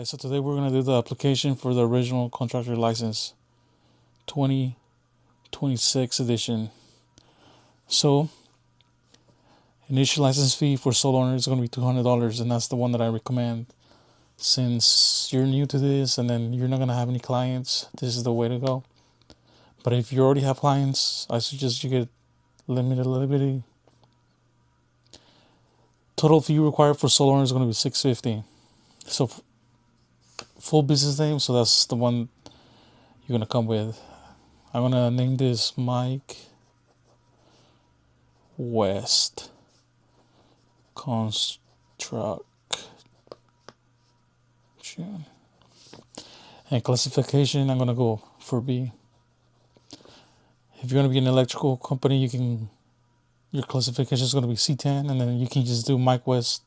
Alright, so today we're going to do the application for the original contractor license 2026 edition. So, initial license fee for sole owner is going to be $200, and that's the one that I recommend. Since you're new to this and then you're not going to have any clients, this is the way to go. But if you already have clients, I suggest you get limited liability. Total fee required for sole owner is going to be $650. So full business name, so that's the one you're gonna come with. I'm gonna name this Mike West Construction. And classification, I'm gonna go for B. If you're gonna be an electrical company, your classification is gonna be C10, and then you can just do Mike West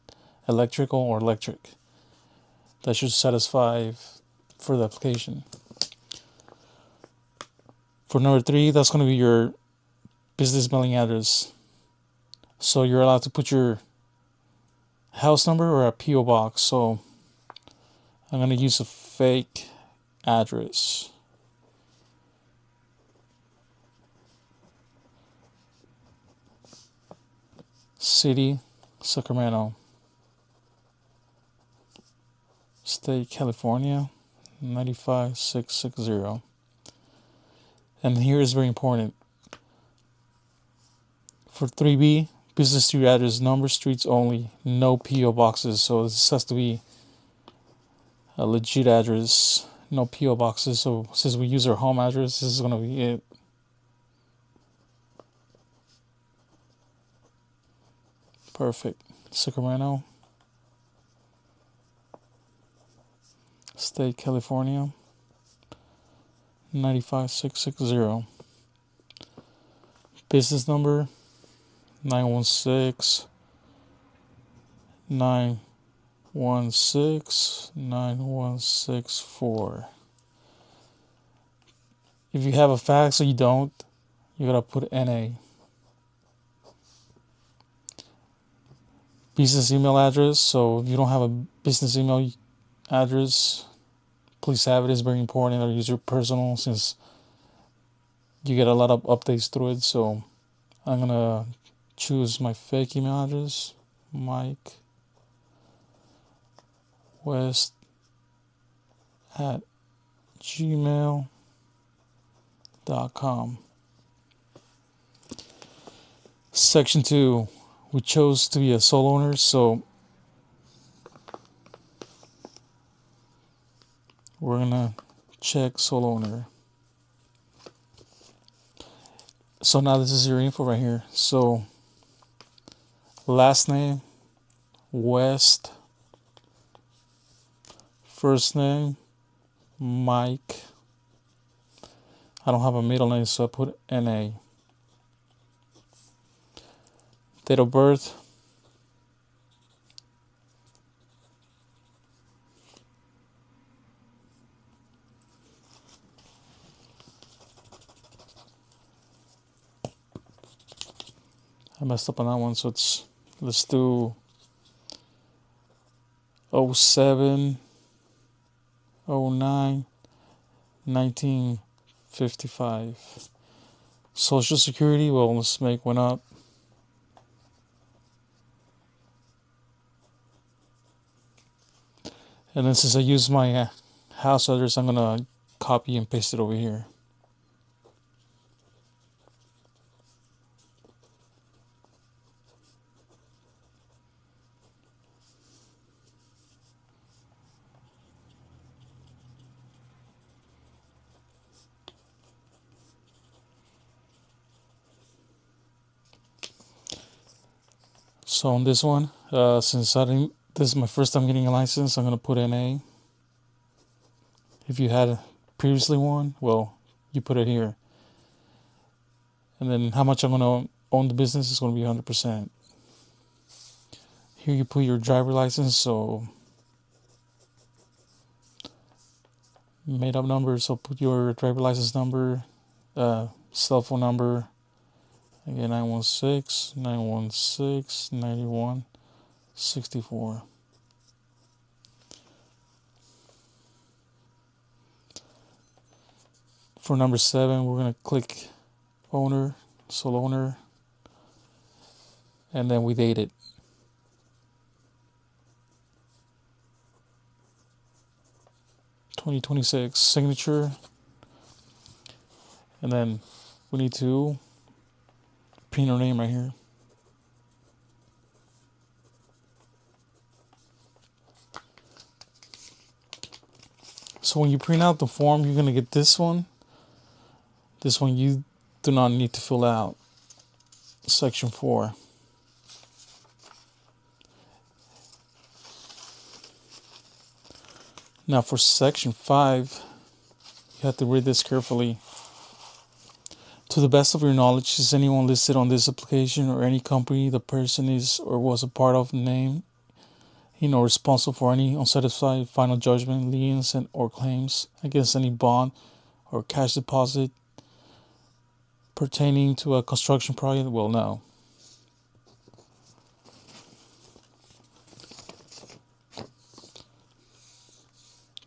Electrical or Electric. That should satisfy for the application. For number 3, that's going to be your business mailing address. So you're allowed to put your house number or a P.O. box. So I'm going to use a fake address. City, Sacramento. State, California, 95660. And here is very important. For 3B, business street address, number streets only, no P.O. boxes. So this has to be a legit address, no P.O. boxes. So since we use our home address, this is going to be it. Perfect. Sacramento. State, California, 95660. Business number 916-916-9164. If you have a fax or you don't, you gotta put NA. Business email address. So if you don't have a business email address, please have it. It's very important. Or use your personal, since you get a lot of updates through it. So I'm gonna choose my fake email address, Mike West at gmail.com. Section 2, we chose to be a sole owner, so we're gonna check sole owner. So now this is your info right here. So last name West, first name Mike. I don't have a middle name, so I put NA. Date of birth, I messed up on that one, so let's do 07 09 1955. Social Security, well, let's make one up. And then since I use my house address, I'm gonna copy and paste it over here. So on this one, since this is my first time getting a license, I'm gonna put NA. If you had previously one, well, you put it here. And then how much I'm gonna own the business is gonna be 100%. Here you put your driver license, so made up number, so put your driver license number, cell phone number. Again, 916-916-9164. For number 7, we're going to click owner, sole owner, and then we date it. (2026) signature, and then we need to print our name right here. So when you print out the form, you're going to get this one. This one you do not need to fill out. Section 4. Now for section 5, you have to read this carefully. To the best of your knowledge, is anyone listed on this application or any company the person is or was a part of named responsible for any unsatisfied final judgment, liens, or claims against any bond or cash deposit pertaining to a construction project? Well, no.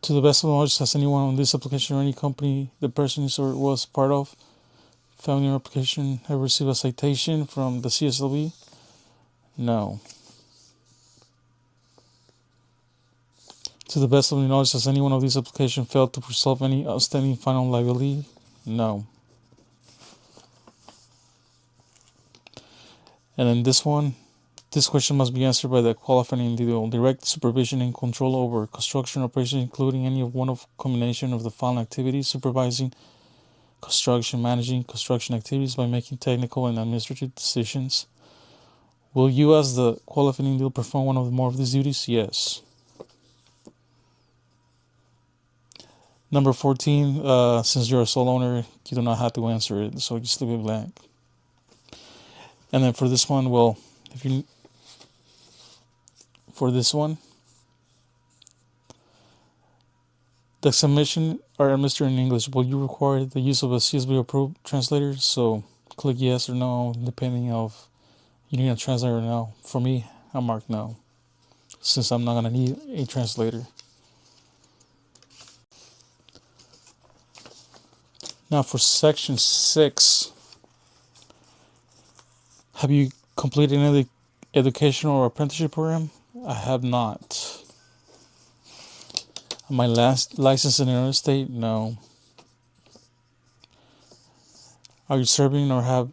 To the best of knowledge, has anyone on this application or any company the person is or was part of found your application ever received a citation from the CSLB? No. To the best of your knowledge, has anyone of these applications failed to resolve any outstanding final liability? No. And then this question must be answered by the qualifying individual. Direct supervision and control over construction operations, including any of one of combination of the following activities: supervising construction, managing construction activities by making technical and administrative decisions. Will you, as the qualifying individual, perform one or more of these duties? Yes. Number 14, since you're a sole owner, you do not have to answer it, so just leave it blank. And then for this one, well, the submission are administered in English. Will you require the use of a CSB approved translator? So click yes or no, depending of you need a translator or no. For me, I mark no, since I'm not gonna need a translator. Now for section 6, have you completed any educational or apprenticeship program? I have not. My last license in another state? No. Are you serving or have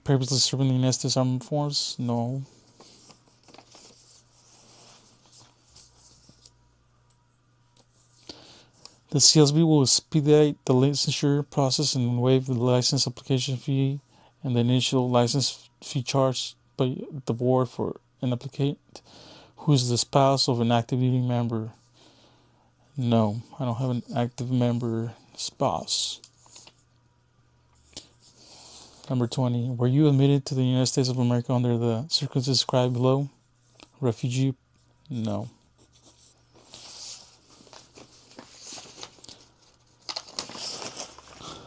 previously served in the United States Armed Forces? No. The CSB will expedite the licensure process and waive the license application fee and the initial license fee charged by the board for an applicant who is the spouse of an active duty member. No, I don't have an active member spouse. Number 20. Were you admitted to the United States of America under the circumstances described below? Refugee? No.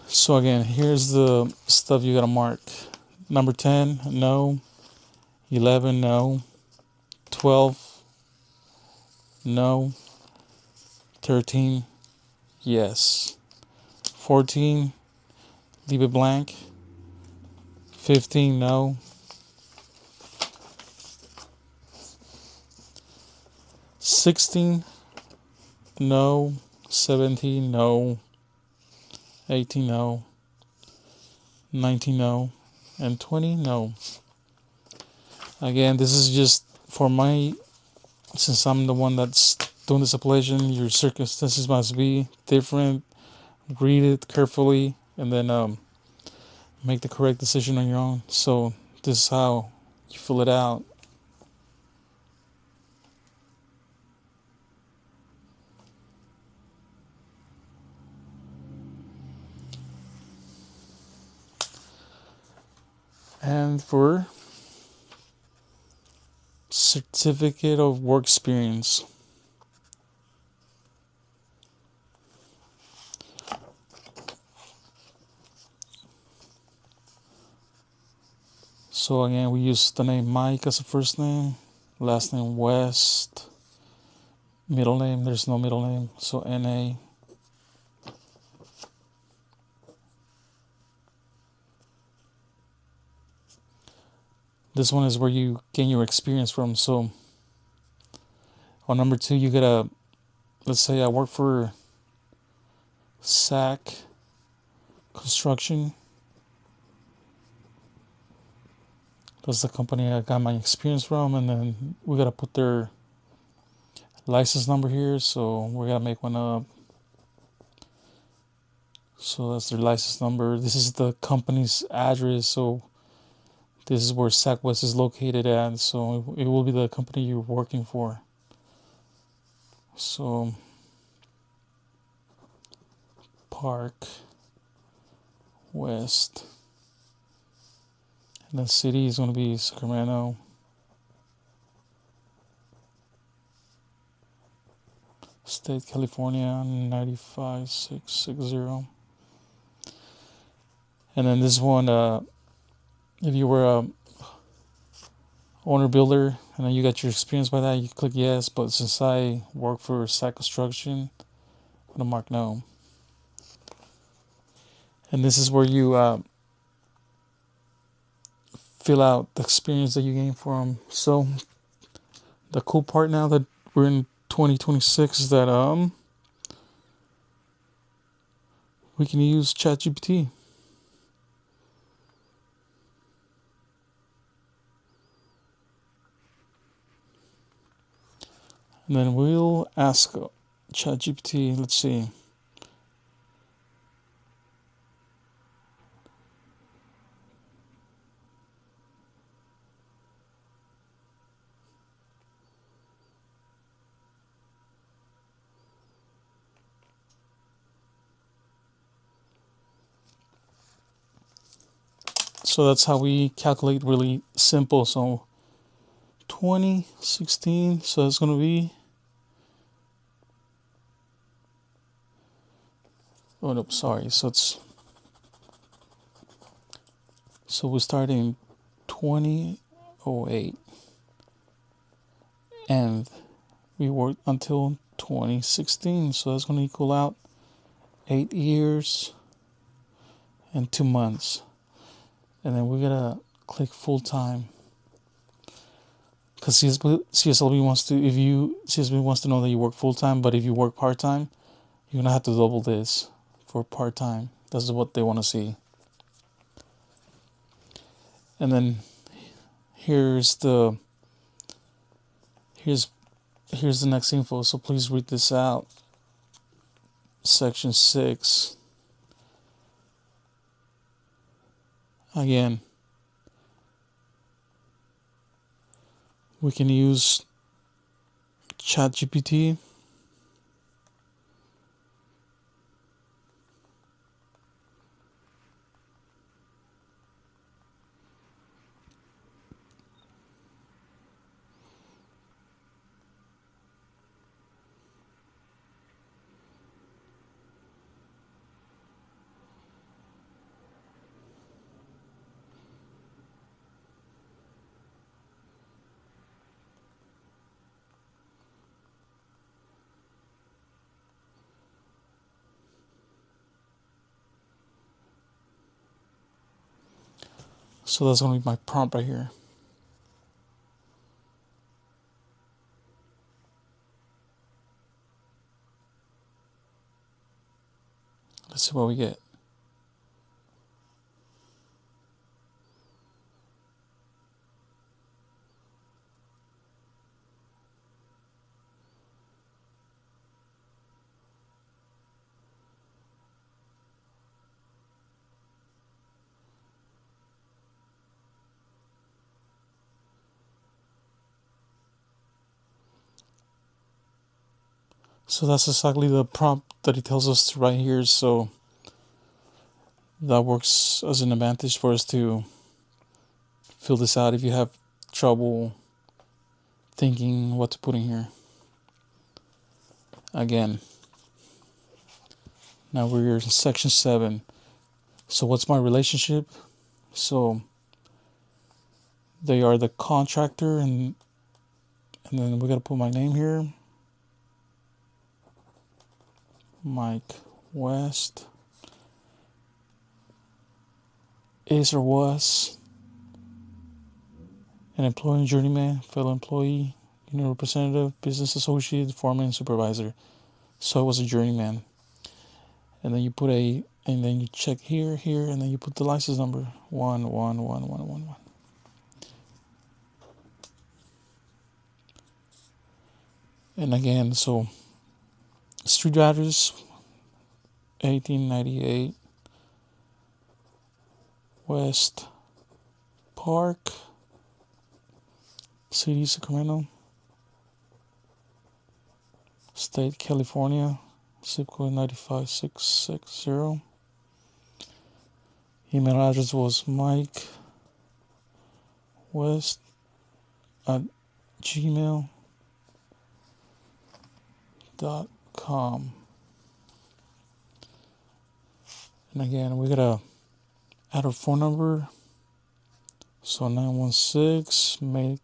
So again, here's the stuff you gotta mark. Number 10, no. 11, no. 12, no. 13, yes. 14, leave it blank. 15, no. 16, no. 17, no. 18, no. 19, no. And 20, no. Again, this is just for since I'm the one that's doing this appellation, your circumstances must be different. Read it carefully and then make the correct decision on your own. So this is how you fill it out. And for certificate of work experience, so again we use the name Mike as a first name, last name West, middle name, there's no middle name, so NA. This one is where you gain your experience from. So on number 2, you gotta, let's say I work for SAC Construction. That's the company I got my experience from, and then we gotta put their license number here, so we gotta make one up. So that's their license number. This is the company's address, so this is where SAC West is located at, so it will be the company you're working for. So Park West, and the city is going to be Sacramento. State, California, 95660. And then this one, if you were a owner builder and then you got your experience by that, you click yes. But since I work for SAC Construction, I'm gonna mark no. And this is where you fill out the experience that you gain from. So the cool part now that we're in 2026 is that we can use ChatGPT. And then we'll ask ChatGPT, let's see. So that's how we calculate, really simple. So 2016, so it's going to be, oh no, sorry. So we start in 2008 and we worked until 2016. So that's going to equal out 8 years and 2 months. And then we're gonna click full time, because CSLB wants to know that you work full time. But if you work part time, you're gonna have to double this for part time. That's what they want to see. And then here's the next info. So please read this out. Section 6. Again, we can use ChatGPT. So that's going to be my prompt right here. Let's see what we get. So that's exactly the prompt that it tells us to write here. So that works as an advantage for us to fill this out if you have trouble thinking what to put in here. Again, now we're in section 7. So what's my relationship? So they are the contractor, and then we gotta put my name here. Mike West is or was an employee, journeyman, fellow employee, union representative, business associate, foreman, supervisor. So I was a journeyman. And then you put and then you check here, and then you put the license number 111111. And again, so street address 1898 West Park, City, Sacramento, State, California, zip code 95660. Email address was mikewest@gmail.com. And again, we gotta add our phone number. So 916, make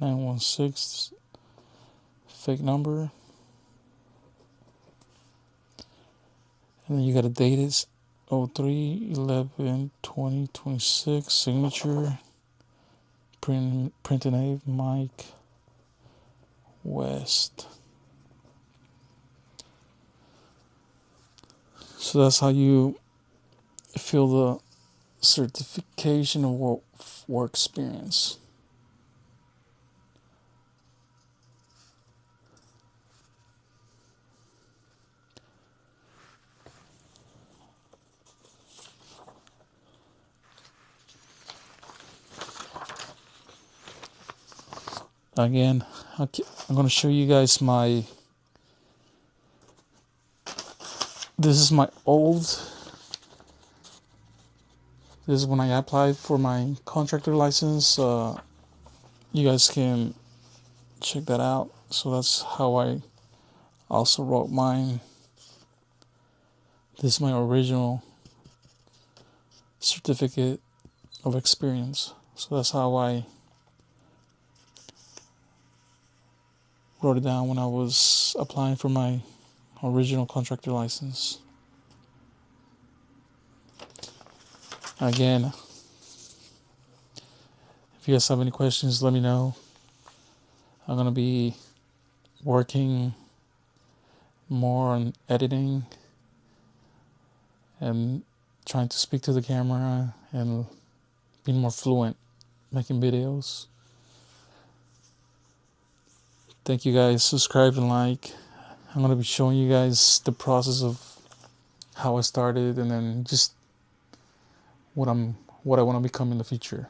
916 fake number. And then you gotta date it 03/11/2026, signature, print name Mike West. So that's how you fill the certification of work experience. Again, I'm going to show you guys this is my this is when I applied for my contractor license. You guys can check that out. So that's how I also wrote mine. This is my original certificate of experience. So that's how I wrote it down when I was applying for my original contractor license. Again, if you guys have any questions, let me know. I'm going to be working more on editing and trying to speak to the camera and being more fluent making videos. Thank you guys. Subscribe and like. I'm going to be showing you guys the process of how I started and then just what I want to become in the future.